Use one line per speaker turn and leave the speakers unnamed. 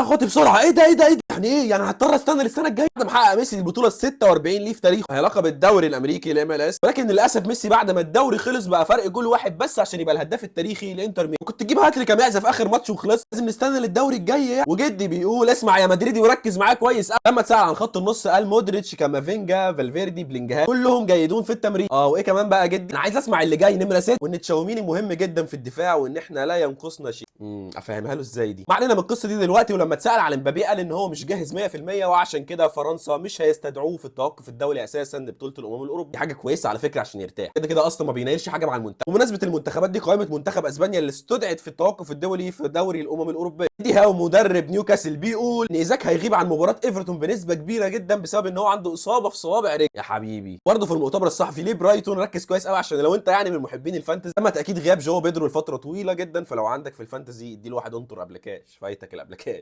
اخواتي بسرعه، ايه ده ايه ده ايه ده، يعني ايه يعني هضطر استنى للسنه الجايه؟ ده محقق ميسي البطوله ال 46 ليه في تاريخه، هي لقب الدوري الامريكي الام ال اس، ولكن للاسف ميسي بعد ما الدوري خلص بقى فرق جول واحد بس عشان يبقى الهداف التاريخي لانتر ميلان. كنت تجيب هاتريك يا معزه في اخر ماتش وخلص، لازم نستنى للدوري الجاي يعني. وجدي بيقول اسمع يا مدريدي وركز معايا كويس. لما اتسال عن خط النص قال مودريتش، كامافينجا، فالفيردي، بلينجهام، كلهم جيدون في التمرين. وايه كمان بقى جدي؟ انا عايز اسمع اللي جاي نمره 6، وان تشاوميني مهم جدا في الدفاع، وان احنا لا ينقصنا شيء. افهمها له ازاي دي؟ ما علينا من القصه دي دلوقتي. ولما اتسال على مبابي قال ان هو مش جاهز 100%، وعشان كده فرنسا مش هيستدعوه في التوقف الدولي اساسا لبطوله الامم الاوروبيه. دي حاجه كويسه على فكره عشان يرتاح، كده كده اصلا ما بينايلش حاجه مع المنتخب. بمناسبه المنتخبات دي، قائمه منتخب اسبانيا اللي استدعت في التوقف الدولي في دوري الامم الاوروبيه دي، هاو مدرب نيوكاسل بيقول ان ايزاك هيغيب عن مباراه ايفرتون بنسبه كبيره جدا بسبب ان هو عنده اصابه في صوابع رجل. يا حبيبي برضه في المؤتمر الصحفي ليه برايتون ركز كويس قوي، عشان لو انت يعني من محبين الفانتزي، تم تاكيد غياب جو بيدرو لفتره طويله جدا، فلو عندك في الفانتزي اديله واحد انطر قبل كاش، فايتك الابلكاش.